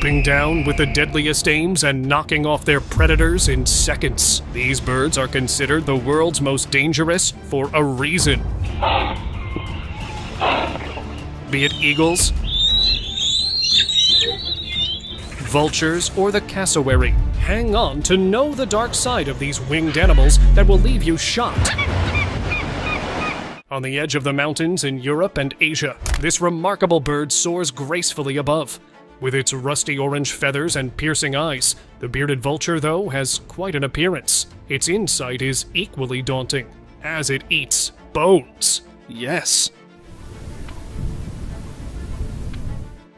swooping down with the deadliest aims and knocking off their predators in seconds. These birds are considered the world's most dangerous for a reason. Be it eagles, vultures, or the cassowary, hang on to know the dark side of these winged animals that will leave you shocked. On the edge of the mountains in Europe and Asia, this remarkable bird soars gracefully above. With its rusty orange feathers and piercing eyes, the bearded vulture, though, has quite an appearance. Its insight is equally daunting, as it eats bones. Yes.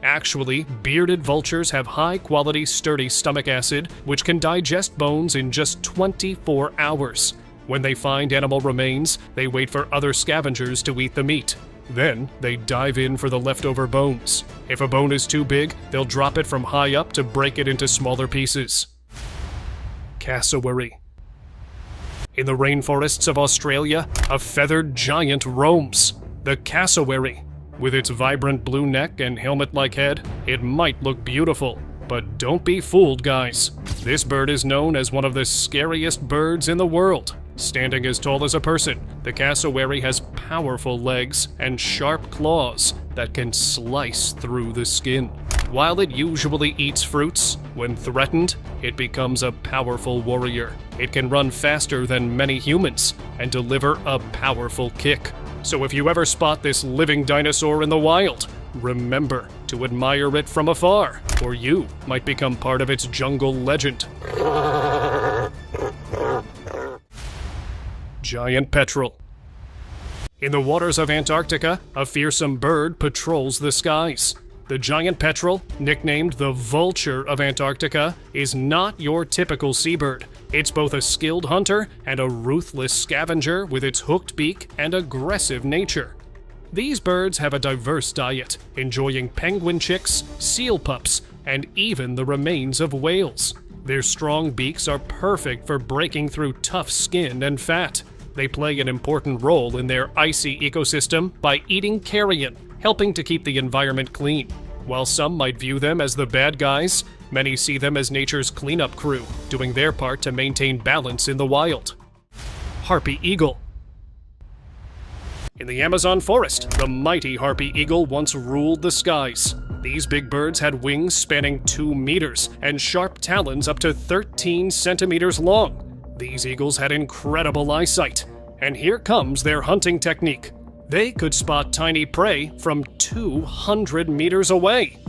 Actually, bearded vultures have high-quality, sturdy stomach acid, which can digest bones in just 24 hours. When they find animal remains, they wait for other scavengers to eat the meat. Then, they dive in for the leftover bones. If a bone is too big, they'll drop it from high up to break it into smaller pieces. Cassowary. In the rainforests of Australia, a feathered giant roams. The cassowary. With its vibrant blue neck and helmet-like head, it might look beautiful. But don't be fooled, guys. This bird is known as one of the scariest birds in the world. Standing as tall as a person, the cassowary has powerful legs and sharp claws that can slice through the skin. While it usually eats fruits, when threatened, it becomes a powerful warrior. It can run faster than many humans and deliver a powerful kick. So if you ever spot this living dinosaur in the wild, remember to admire it from afar, or you might become part of its jungle legend. Giant petrel. In the waters of Antarctica, a fearsome bird patrols the skies. The giant petrel, nicknamed the vulture of Antarctica, is not your typical seabird. It's both a skilled hunter and a ruthless scavenger with its hooked beak and aggressive nature. These birds have a diverse diet, enjoying penguin chicks, seal pups, and even the remains of whales. Their strong beaks are perfect for breaking through tough skin and fat. They play an important role in their icy ecosystem by eating carrion, helping to keep the environment clean. While some might view them as the bad guys, many see them as nature's cleanup crew, doing their part to maintain balance in the wild. Harpy eagle. In the Amazon forest, the mighty harpy eagle once ruled the skies. These big birds had wings spanning 2 meters and sharp talons up to 13 centimeters long. These eagles had incredible eyesight, and here comes their hunting technique. They could spot tiny prey from 200 meters away.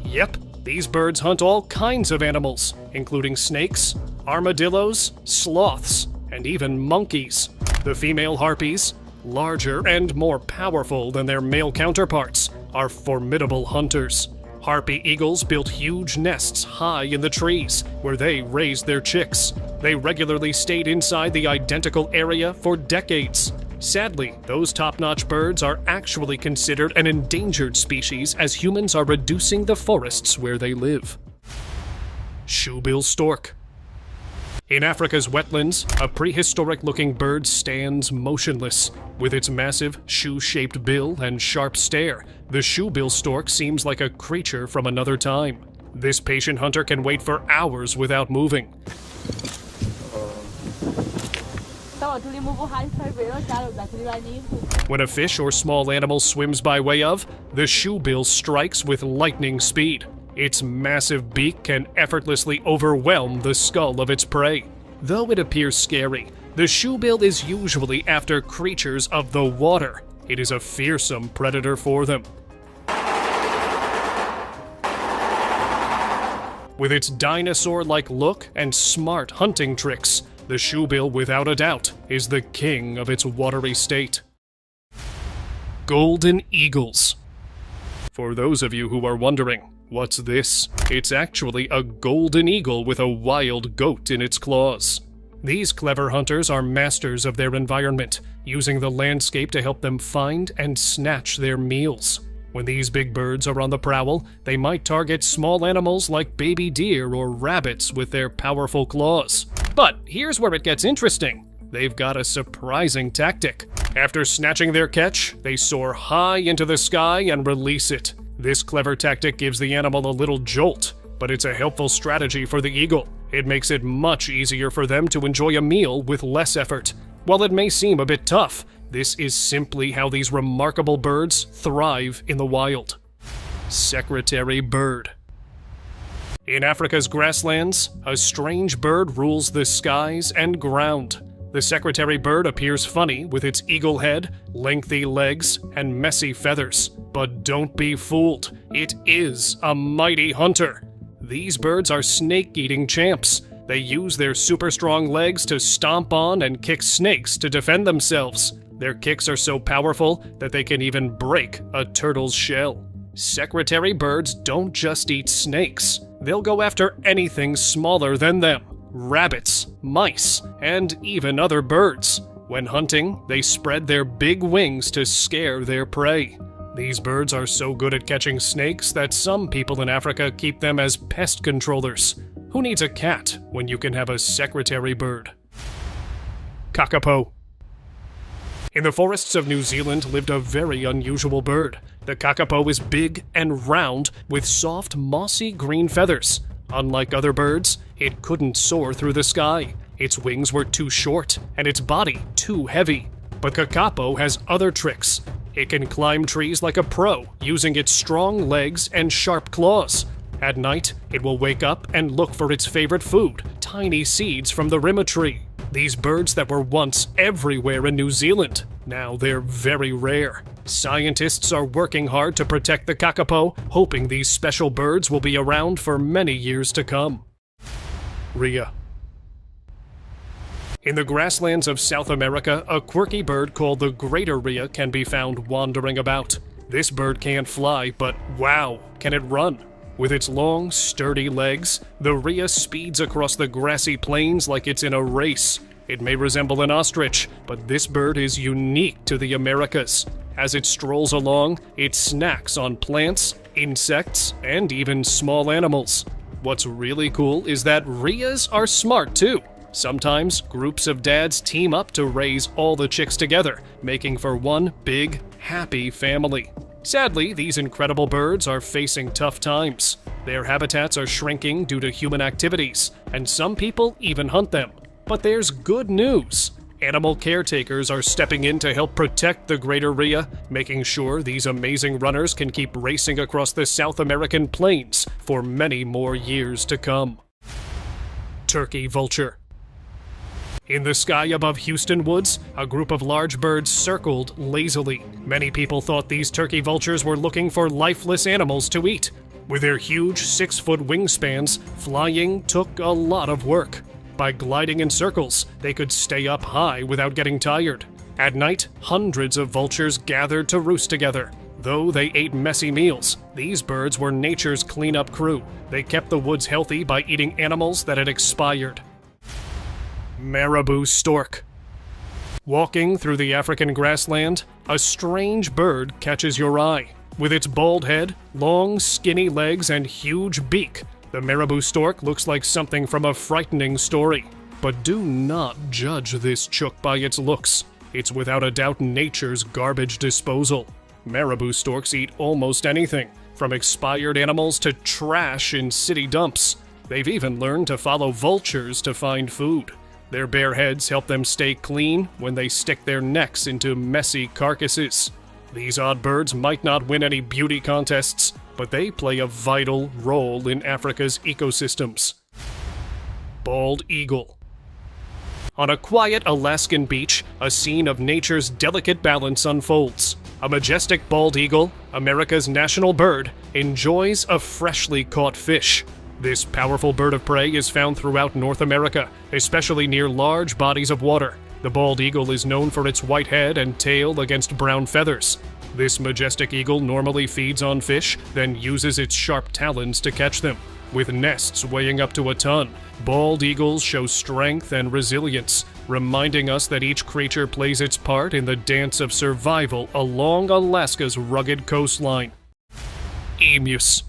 Yep, these birds hunt all kinds of animals, including snakes, armadillos, sloths, and even monkeys. The female harpies, larger and more powerful than their male counterparts, are formidable hunters. Harpy eagles built huge nests high in the trees, where they raised their chicks. They regularly stayed inside the identical area for decades. Sadly, those top-notch birds are actually considered an endangered species as humans are reducing the forests where they live. Shoebill stork. In Africa's wetlands, a prehistoric-looking bird stands motionless. With its massive, shoe-shaped bill and sharp stare, the shoebill stork seems like a creature from another time. This patient hunter can wait for hours without moving. When a fish or small animal swims by way of, the shoebill strikes with lightning speed. Its massive beak can effortlessly overwhelm the skull of its prey. Though it appears scary, the shoebill is usually after creatures of the water. It is a fearsome predator for them. With its dinosaur-like look and smart hunting tricks, the shoebill, without a doubt, is the king of its watery state. Golden eagles. For those of you who are wondering, what's this? It's actually a golden eagle with a wild goat in its claws. These clever hunters are masters of their environment, using the landscape to help them find and snatch their meals. When these big birds are on the prowl, they might target small animals like baby deer or rabbits with their powerful claws. But here's where it gets interesting. They've got a surprising tactic. After snatching their catch, they soar high into the sky and release it. This clever tactic gives the animal a little jolt, but it's a helpful strategy for the eagle. It makes it much easier for them to enjoy a meal with less effort. While it may seem a bit tough, this is simply how these remarkable birds thrive in the wild. Secretary bird. In Africa's grasslands, a strange bird rules the skies and ground. The secretary bird appears funny with its eagle head, lengthy legs, and messy feathers. But don't be fooled, it is a mighty hunter. These birds are snake-eating champs. They use their super strong legs to stomp on and kick snakes to defend themselves. Their kicks are so powerful that they can even break a turtle's shell. Secretary birds don't just eat snakes. They'll go after anything smaller than them. Rabbits, mice, and even other birds. When hunting, they spread their big wings to scare their prey. These birds are so good at catching snakes that some people in Africa keep them as pest controllers. Who needs a cat when you can have a secretary bird? Kakapo. In the forests of New Zealand lived a very unusual bird. The kakapo is big and round with soft, mossy green feathers. Unlike other birds, it couldn't soar through the sky. Its wings were too short and its body too heavy. But kakapo has other tricks. It can climb trees like a pro, using its strong legs and sharp claws. At night, it will wake up and look for its favorite food, tiny seeds from the rim of a tree. These birds that were once everywhere in New Zealand, now they're very rare. Scientists are working hard to protect the kakapo, hoping these special birds will be around for many years to come. Rhea. In the grasslands of South America, a quirky bird called the greater rhea can be found wandering about. This bird can't fly, but wow, can it run! With its long, sturdy legs, the rhea speeds across the grassy plains like it's in a race. It may resemble an ostrich, but this bird is unique to the Americas. As it strolls along, it snacks on plants, insects, and even small animals. What's really cool is that rheas are smart too. Sometimes, groups of dads team up to raise all the chicks together, making for one big, happy family. Sadly, these incredible birds are facing tough times. Their habitats are shrinking due to human activities, and some people even hunt them. But there's good news. Animal caretakers are stepping in to help protect the greater rhea, making sure these amazing runners can keep racing across the South American plains for many more years to come. Turkey vulture. In the sky above Houston Woods, a group of large birds circled lazily. Many people thought these turkey vultures were looking for lifeless animals to eat. With their huge 6-foot wingspans, flying took a lot of work. By gliding in circles, they could stay up high without getting tired. At night, hundreds of vultures gathered to roost together. Though they ate messy meals, these birds were nature's cleanup crew. They kept the woods healthy by eating animals that had expired. Marabou stork. Walking through the African grassland, a strange bird catches your eye. With its bald head, long, skinny legs, and huge beak, the marabou stork looks like something from a frightening story. But do not judge this chook by its looks. It's without a doubt nature's garbage disposal. Marabou storks eat almost anything, from expired animals to trash in city dumps. They've even learned to follow vultures to find food. Their bare heads help them stay clean when they stick their necks into messy carcasses. These odd birds might not win any beauty contests, but they play a vital role in Africa's ecosystems. Bald eagle. On a quiet Alaskan beach, a scene of nature's delicate balance unfolds. A majestic bald eagle, America's national bird, enjoys a freshly caught fish. This powerful bird of prey is found throughout North America, especially near large bodies of water. The bald eagle is known for its white head and tail against brown feathers. This majestic eagle normally feeds on fish, then uses its sharp talons to catch them. With nests weighing up to a ton, bald eagles show strength and resilience, reminding us that each creature plays its part in the dance of survival along Alaska's rugged coastline. Emus.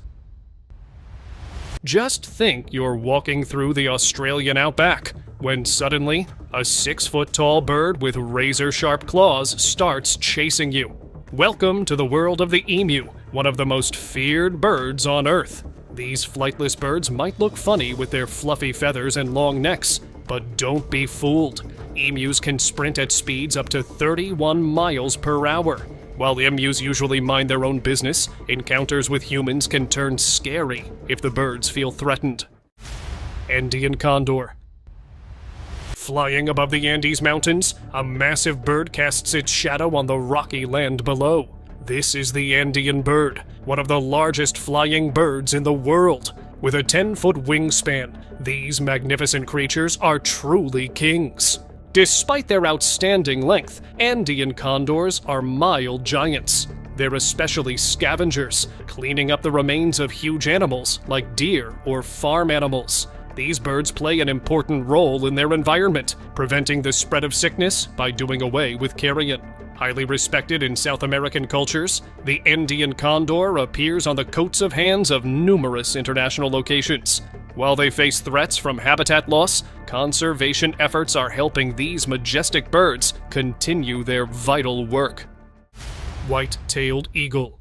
Just think you're walking through the Australian outback, when suddenly, a 6-foot-tall bird with razor-sharp claws starts chasing you. Welcome to the world of the emu, one of the most feared birds on Earth. These flightless birds might look funny with their fluffy feathers and long necks, but don't be fooled. Emus can sprint at speeds up to 31 miles per hour. While emus usually mind their own business, encounters with humans can turn scary if the birds feel threatened. Andean condor. Flying above the Andes Mountains, a massive bird casts its shadow on the rocky land below. This is the Andean bird, one of the largest flying birds in the world. With a 10-foot wingspan, these magnificent creatures are truly kings. Despite their outstanding length, Andean condors are mild giants. They're especially scavengers, cleaning up the remains of huge animals like deer or farm animals. These birds play an important role in their environment, preventing the spread of sickness by doing away with carrion. Highly respected in South American cultures, the Andean condor appears on the coats of hands of numerous international locations. While they face threats from habitat loss, conservation efforts are helping these majestic birds continue their vital work. White-tailed eagle.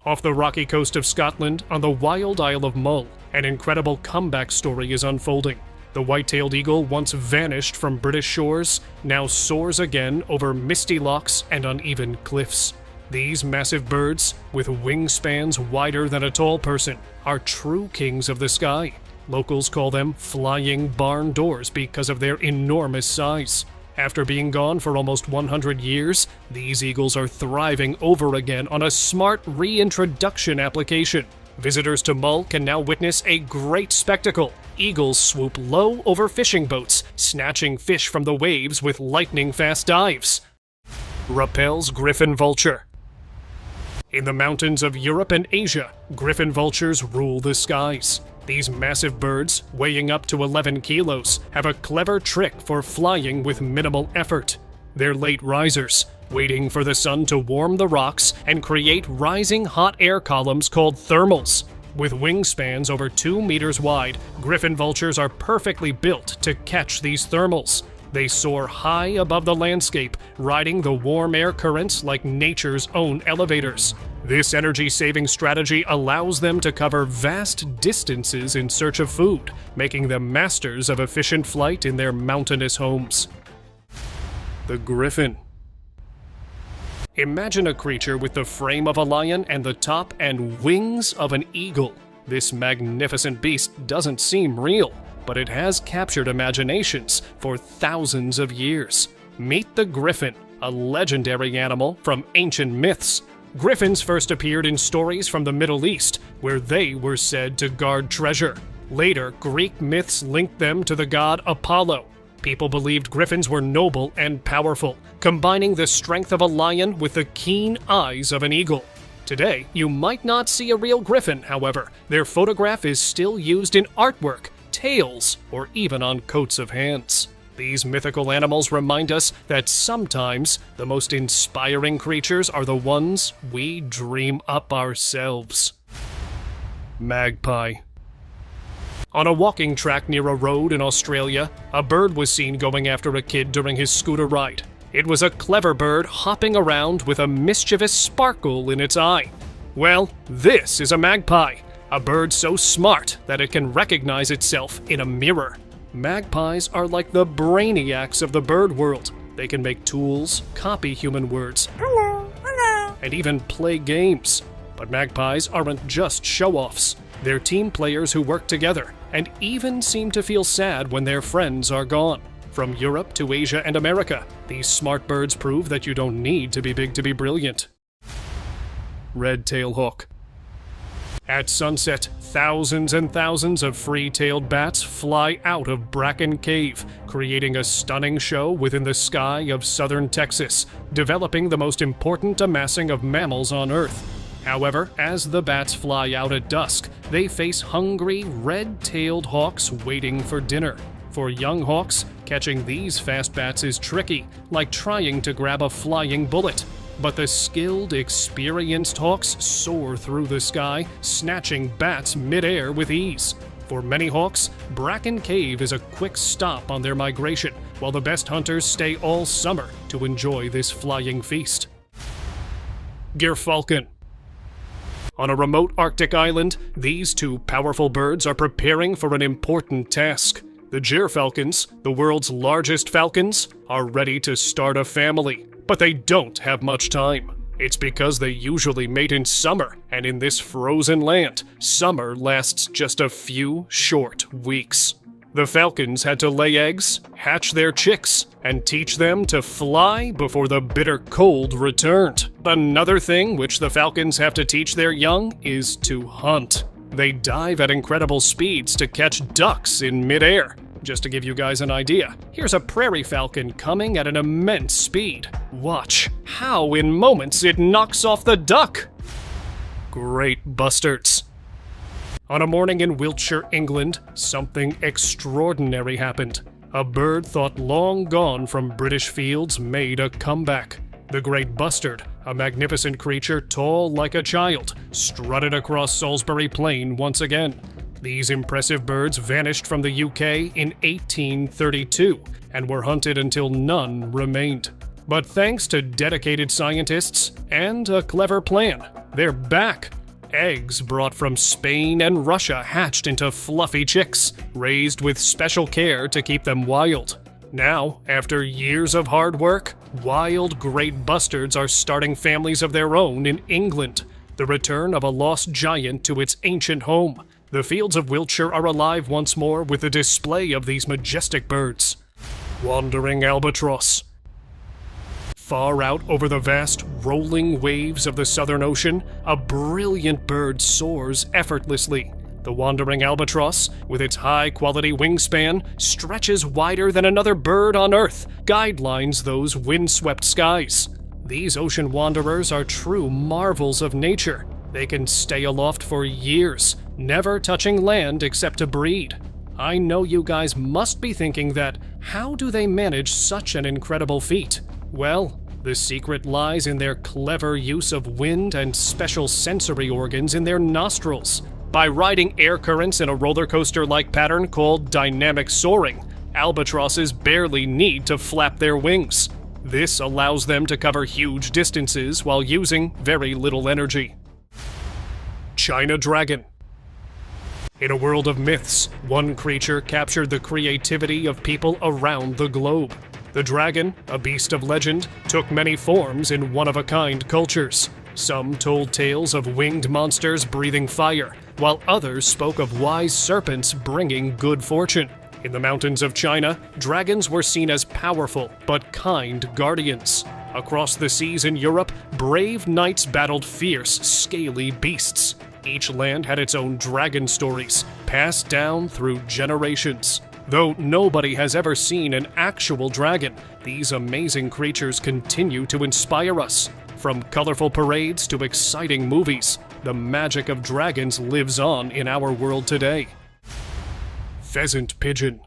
Off the rocky coast of Scotland, on the wild Isle of Mull, an incredible comeback story is unfolding. The white-tailed eagle, once vanished from British shores, now soars again over misty lochs and uneven cliffs. These massive birds, with wingspans wider than a tall person, are true kings of the sky. Locals call them flying barn doors because of their enormous size. After being gone for almost 100 years, these eagles are thriving over again on a smart reintroduction application. Visitors to Mull can now witness a great spectacle. Eagles swoop low over fishing boats, snatching fish from the waves with lightning-fast dives. Rappel's griffon vulture. In the mountains of Europe and Asia, griffon vultures rule the skies. These massive birds, weighing up to 11 kilos, have a clever trick for flying with minimal effort. They're late risers, waiting for the sun to warm the rocks and create rising hot air columns called thermals. With wingspans over 2 meters wide, griffon vultures are perfectly built to catch these thermals. They soar high above the landscape, riding the warm air currents like nature's own elevators. This energy-saving strategy allows them to cover vast distances in search of food, making them masters of efficient flight in their mountainous homes. The griffin. Imagine a creature with the frame of a lion and the top and wings of an eagle. This magnificent beast doesn't seem real, but it has captured imaginations for thousands of years. Meet the griffin, a legendary animal from ancient myths. Griffins first appeared in stories from the Middle East, where they were said to guard treasure. Later, Greek myths linked them to the god Apollo. People believed griffins were noble and powerful, combining the strength of a lion with the keen eyes of an eagle. Today, you might not see a real griffin, however. Their photograph is still used in artwork, tales, or even on coats of hands. These mythical animals remind us that sometimes the most inspiring creatures are the ones we dream up ourselves. Magpie. On a walking track near a road in Australia, a bird was seen going after a kid during his scooter ride. It was a clever bird hopping around with a mischievous sparkle in its eye. Well, this is a magpie, a bird so smart that it can recognize itself in a mirror. Magpies are like the brainiacs of the bird world. They can make tools, copy human words, hello, hello, and even play games. But magpies aren't just show-offs. They're team players who work together, and even seem to feel sad when their friends are gone. From Europe to Asia and America, these smart birds prove that you don't need to be big to be brilliant. Red-tailed hawk. At sunset, thousands and thousands of free-tailed bats fly out of Bracken Cave, creating a stunning show within the sky of southern Texas, developing the most important amassing of mammals on Earth. However, as the bats fly out at dusk, they face hungry, red-tailed hawks waiting for dinner. For young hawks, catching these fast bats is tricky, like trying to grab a flying bullet. But the skilled, experienced hawks soar through the sky, snatching bats mid-air with ease. For many hawks, Bracken Cave is a quick stop on their migration, while the best hunters stay all summer to enjoy this flying feast. Gyrfalcon. On a remote Arctic island, these two powerful birds are preparing for an important task. The gyrfalcons, the world's largest falcons, are ready to start a family, but they don't have much time. It's because they usually mate in summer, and in this frozen land, summer lasts just a few short weeks. The falcons had to lay eggs, hatch their chicks, and teach them to fly before the bitter cold returned. Another thing which the falcons have to teach their young is to hunt. They dive at incredible speeds to catch ducks in midair. Just to give you guys an idea, here's a prairie falcon coming at an immense speed. Watch how in moments it knocks off the duck. Great bustards. On a morning in Wiltshire, England, something extraordinary happened. A bird thought long gone from British fields made a comeback. The great bustard, a magnificent creature tall like a child, strutted across Salisbury Plain once again. These impressive birds vanished from the UK in 1832 and were hunted until none remained. But thanks to dedicated scientists and a clever plan, they're back. Eggs brought from Spain and Russia hatched into fluffy chicks, raised with special care to keep them wild. Now, after years of hard work, wild great bustards are starting families of their own in England. The return of a lost giant to its ancient home. The fields of Wiltshire are alive once more with the display of these majestic birds. Wandering albatross. Far out over the vast, rolling waves of the Southern Ocean, a brilliant bird soars effortlessly. The wandering albatross, with its high-quality wingspan, stretches wider than another bird on Earth, guidelines those windswept skies. These ocean wanderers are true marvels of nature. They can stay aloft for years, never touching land except to breed. I know you guys must be thinking that, how do they manage such an incredible feat? Well, the secret lies in their clever use of wind and special sensory organs in their nostrils. By riding air currents in a roller coaster-like pattern called dynamic soaring, albatrosses barely need to flap their wings. This allows them to cover huge distances while using very little energy. China dragon. In a world of myths, one creature captured the creativity of people around the globe. The dragon, a beast of legend, took many forms in one-of-a-kind cultures. Some told tales of winged monsters breathing fire, while others spoke of wise serpents bringing good fortune. In the mountains of China, dragons were seen as powerful but kind guardians. Across the seas in Europe, brave knights battled fierce, scaly beasts. Each land had its own dragon stories, passed down through generations. Though nobody has ever seen an actual dragon, these amazing creatures continue to inspire us. From colorful parades to exciting movies, the magic of dragons lives on in our world today. Pheasant pigeon.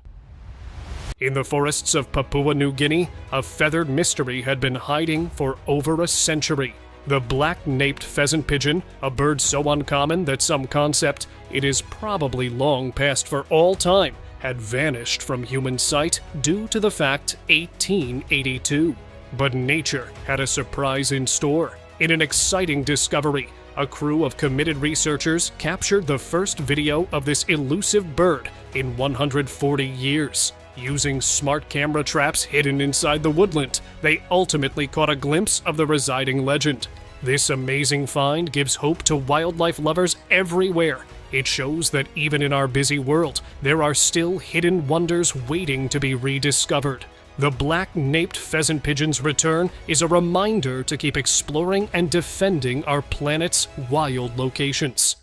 In the forests of Papua New Guinea, a feathered mystery had been hiding for over a century. The black-naped pheasant pigeon, a bird so uncommon that some concept it is probably long past for all time, had vanished from human sight due to the fact 1882. But nature had a surprise in store. In an exciting discovery, a crew of committed researchers captured the first video of this elusive bird in 140 years. Using smart camera traps hidden inside the woodland, they ultimately caught a glimpse of the residing legend. This amazing find gives hope to wildlife lovers everywhere. It shows that even in our busy world, there are still hidden wonders waiting to be rediscovered. The black-naped pheasant pigeon's return is a reminder to keep exploring and defending our planet's wild locations.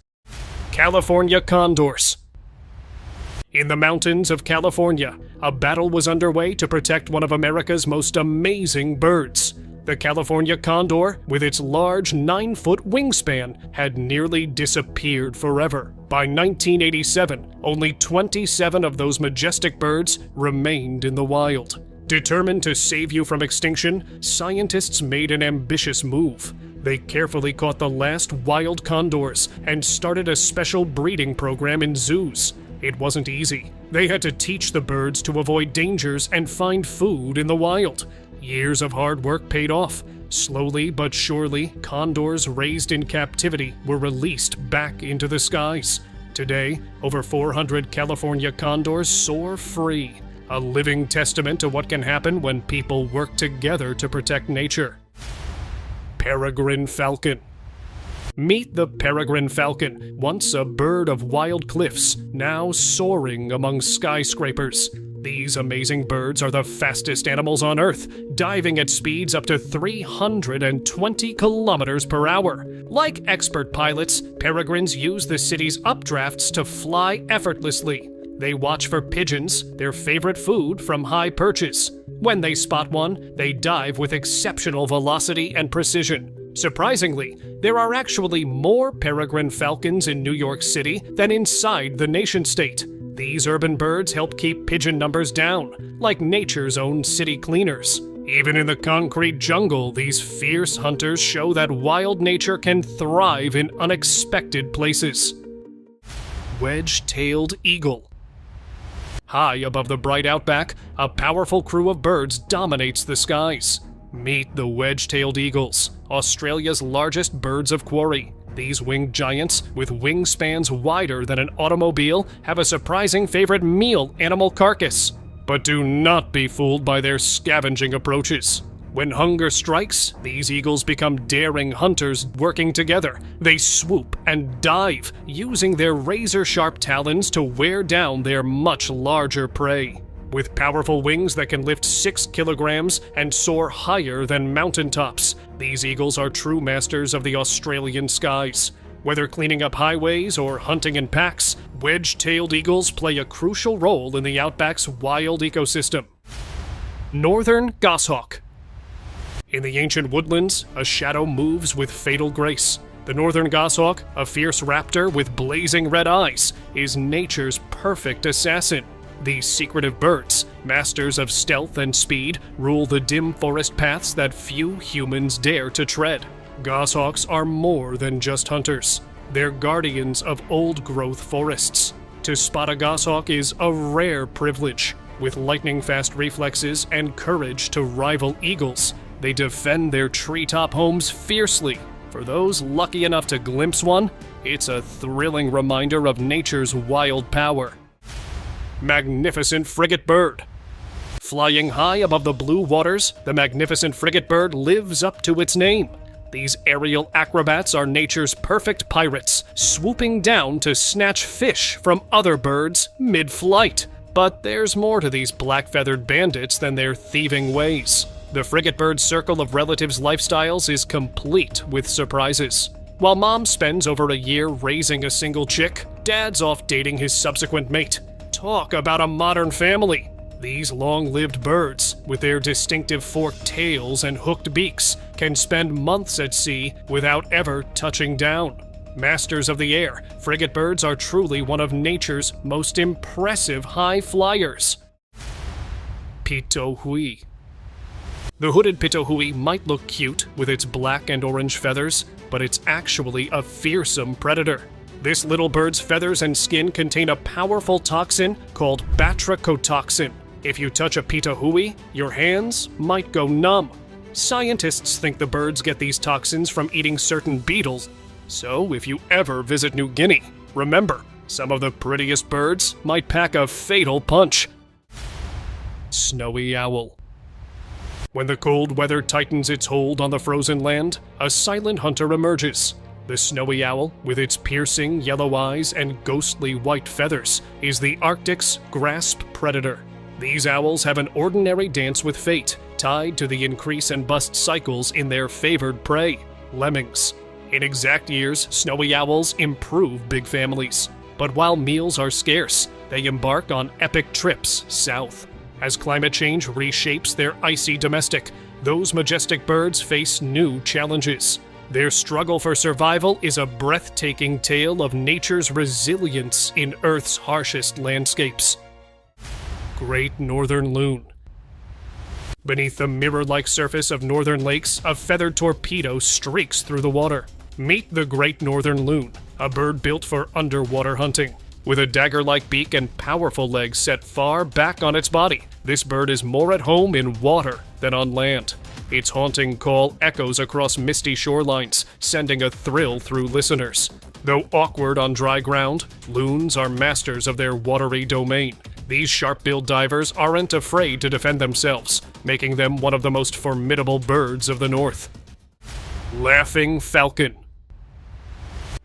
California condors. In the mountains of California, a battle was underway to protect one of America's most amazing birds. The California condor, with its large 9-foot wingspan, had nearly disappeared forever. By 1987, only 27 of those majestic birds remained in the wild. Determined to save you from extinction, scientists made an ambitious move. They carefully caught the last wild condors and started a special breeding program in zoos. It wasn't easy. They had to teach the birds to avoid dangers and find food in the wild. Years of hard work paid off. Slowly but surely, condors raised in captivity were released back into the skies. Today, over 400 California condors soar free, a living testament to what can happen when people work together to protect nature. Peregrine falcon. Meet the peregrine falcon, once a bird of wild cliffs, now soaring among skyscrapers. These amazing birds are the fastest animals on Earth, diving at speeds up to 320 kilometers per hour. Like expert pilots, peregrines use the city's updrafts to fly effortlessly. They watch for pigeons, their favorite food, from high perches. When they spot one, they dive with exceptional velocity and precision. Surprisingly, there are actually more peregrine falcons in New York City than inside the nation-state. These urban birds help keep pigeon numbers down, like nature's own city cleaners. Even in the concrete jungle, these fierce hunters show that wild nature can thrive in unexpected places. Wedge-tailed eagle. High above the bright outback, a powerful crew of birds dominates the skies. Meet the wedge-tailed eagles, Australia's largest birds of quarry. These winged giants, with wingspans wider than an automobile, have a surprising favorite meal, animal carcass. But do not be fooled by their scavenging approaches. When hunger strikes, these eagles become daring hunters working together. They swoop and dive, using their razor-sharp talons to wear down their much larger prey. With powerful wings that can lift 6 kilograms and soar higher than mountaintops, these eagles are true masters of the Australian skies. Whether cleaning up highways or hunting in packs, wedge-tailed eagles play a crucial role in the outback's wild ecosystem. Northern goshawk. In the ancient woodlands, a shadow moves with fatal grace. The northern goshawk, a fierce raptor with blazing red eyes, is nature's perfect assassin. These secretive birds, masters of stealth and speed, rule the dim forest paths that few humans dare to tread. Goshawks are more than just hunters. They're guardians of old-growth forests. To spot a goshawk is a rare privilege. With lightning-fast reflexes and courage to rival eagles, they defend their treetop homes fiercely. For those lucky enough to glimpse one, it's a thrilling reminder of nature's wild power. Magnificent frigate bird. Flying high above the blue waters, the magnificent frigate bird lives up to its name. These aerial acrobats are nature's perfect pirates, swooping down to snatch fish from other birds mid-flight. But there's more to these black-feathered bandits than their thieving ways. The frigate bird's circle of relatives' lifestyles is complete with surprises. While mom spends over a year raising a single chick, dad's off dating his subsequent mate. Talk about a modern family. These long-lived birds, with their distinctive forked tails and hooked beaks, can spend months at sea without ever touching down. Masters of the air, frigate birds are truly one of nature's most impressive high flyers. Pitohui. The hooded pitohui might look cute with its black and orange feathers, but it's actually a fearsome predator. This little bird's feathers and skin contain a powerful toxin called batrachotoxin. If you touch a pitohui, your hands might go numb. Scientists think the birds get these toxins from eating certain beetles. So if you ever visit New Guinea, remember, some of the prettiest birds might pack a fatal punch. Snowy owl. When the cold weather tightens its hold on the frozen land, a silent hunter emerges. The snowy owl, with its piercing yellow eyes and ghostly white feathers, is the Arctic's grasp predator. These owls have an ordinary dance with fate, tied to the increase and bust cycles in their favored prey, lemmings. In exact years, snowy owls improve big families. But while meals are scarce, they embark on epic trips south. As climate change reshapes their icy domestic, those majestic birds face new challenges. Their struggle for survival is a breathtaking tale of nature's resilience in Earth's harshest landscapes. Great Northern Loon. Beneath the mirror-like surface of northern lakes, a feathered torpedo streaks through the water. Meet the Great Northern Loon, a bird built for underwater hunting. With a dagger-like beak and powerful legs set far back on its body, this bird is more at home in water than on land. Its haunting call echoes across misty shorelines, sending a thrill through listeners. Though awkward on dry ground, loons are masters of their watery domain. These sharp-billed divers aren't afraid to defend themselves, making them one of the most formidable birds of the north. Laughing falcon.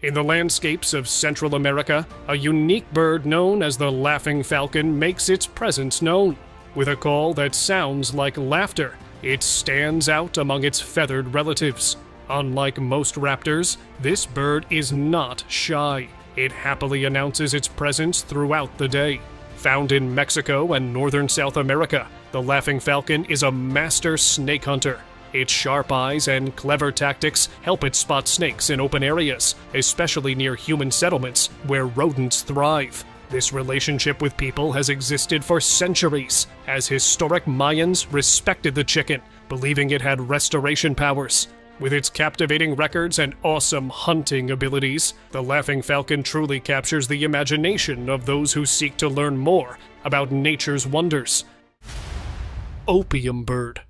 In the landscapes of Central America, a unique bird known as the laughing falcon makes its presence known. With a call that sounds like laughter, it stands out among its feathered relatives. Unlike most raptors, this bird is not shy. It happily announces its presence throughout the day. Found in Mexico and northern South America, the laughing falcon is a master snake hunter. Its sharp eyes and clever tactics help it spot snakes in open areas, especially near human settlements where rodents thrive. This relationship with people has existed for centuries, as historic Mayans respected the chicken, believing it had restoration powers. With its captivating records and awesome hunting abilities, the laughing falcon truly captures the imagination of those who seek to learn more about nature's wonders. Opium bird.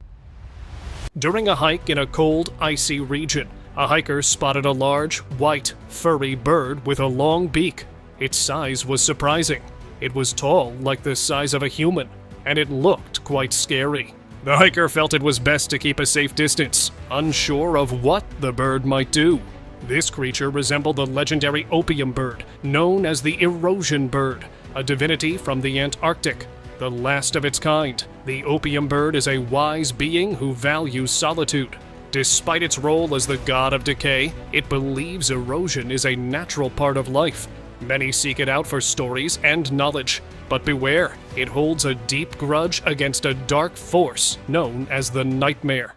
During a hike in a cold, icy region, a hiker spotted a large, white, furry bird with a long beak. Its size was surprising. It was tall, like the size of a human, and it looked quite scary. The hiker felt it was best to keep a safe distance, unsure of what the bird might do. This creature resembled the legendary opium bird, known as the erosion bird, a divinity from the Antarctic. The last of its kind, the opium bird is a wise being who values solitude. Despite its role as the god of decay, it believes erosion is a natural part of life. Many seek it out for stories and knowledge, but beware, it holds a deep grudge against a dark force known as the Nightmare.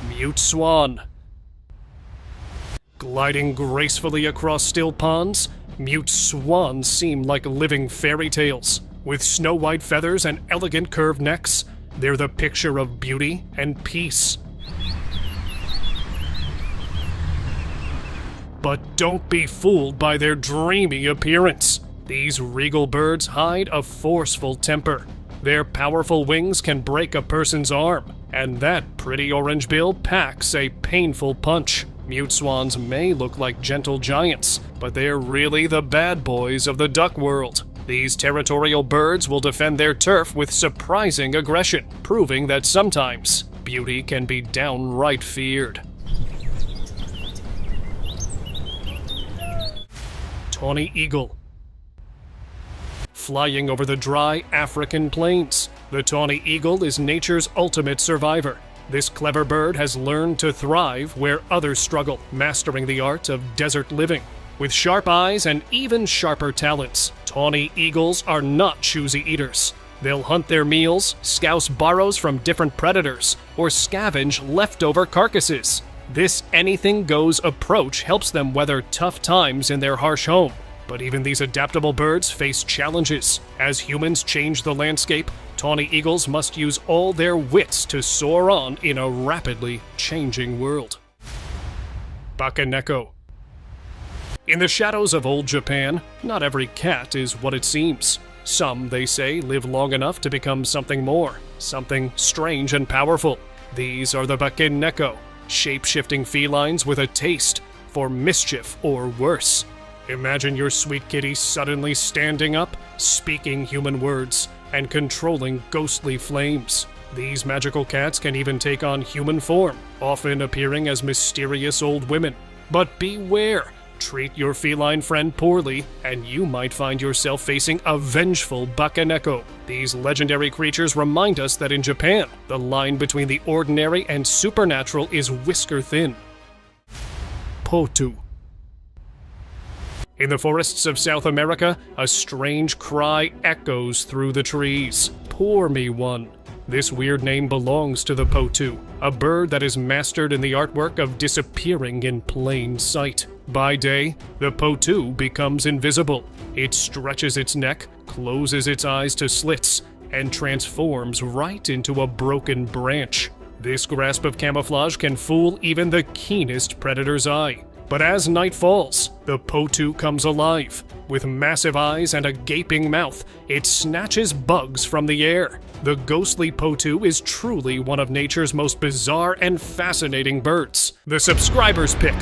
Mute swan. Gliding gracefully across still ponds, mute swans seem like living fairy tales. With snow-white feathers and elegant curved necks, they're the picture of beauty and peace. But don't be fooled by their dreamy appearance. These regal birds hide a forceful temper. Their powerful wings can break a person's arm, and that pretty orange bill packs a painful punch. Mute swans may look like gentle giants, but they're really the bad boys of the duck world. These territorial birds will defend their turf with surprising aggression, proving that sometimes beauty can be downright feared. Tawny eagle. Flying over the dry African plains, the tawny eagle is nature's ultimate survivor. This clever bird has learned to thrive where others struggle, mastering the art of desert living. With sharp eyes and even sharper talons, tawny eagles are not choosy eaters. They'll hunt their meals, scouse burrows from different predators, or scavenge leftover carcasses. This anything-goes approach helps them weather tough times in their harsh home. But even these adaptable birds face challenges. As humans change the landscape, tawny eagles must use all their wits to soar on in a rapidly changing world. Bakaneko. In the shadows of old Japan, not every cat is what it seems. Some, they say, live long enough to become something more, something strange and powerful. These are the Bakaneko, shape-shifting felines with a taste for mischief or worse. Imagine your sweet kitty suddenly standing up, speaking human words, and controlling ghostly flames. These magical cats can even take on human form, often appearing as mysterious old women. But beware! Treat your feline friend poorly, and you might find yourself facing a vengeful Bakaneko. These legendary creatures remind us that in Japan, the line between the ordinary and supernatural is whisker-thin. Potu. In the forests of South America, a strange cry echoes through the trees. Pour me one. This weird name belongs to the Potu, a bird that is mastered in the artwork of disappearing in plain sight. By day, the Potu becomes invisible. It stretches its neck, closes its eyes to slits, and transforms right into a broken branch. This grasp of camouflage can fool even the keenest predator's eye. But as night falls, the Potu comes alive. With massive eyes and a gaping mouth, it snatches bugs from the air. The ghostly potu is truly one of nature's most bizarre and fascinating birds. The subscriber's pick.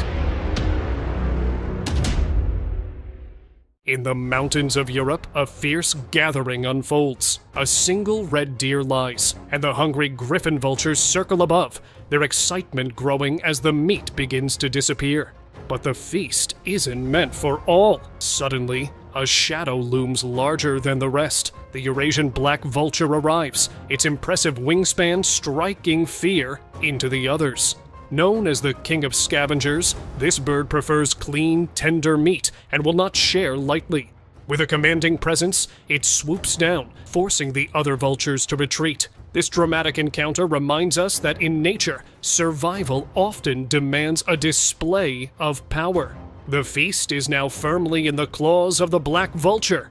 In the mountains of Europe, a fierce gathering unfolds. A single red deer lies, and the hungry griffin vultures circle above, their excitement growing as the meat begins to disappear. But the feast isn't meant for all. Suddenly, a shadow looms larger than the rest. The Eurasian black vulture arrives, its impressive wingspan striking fear into the others. Known as the king of scavengers, this bird prefers clean, tender meat and will not share lightly. With a commanding presence, it swoops down, forcing the other vultures to retreat. This dramatic encounter reminds us that in nature, survival often demands a display of power. The feast is now firmly in the claws of the black vulture,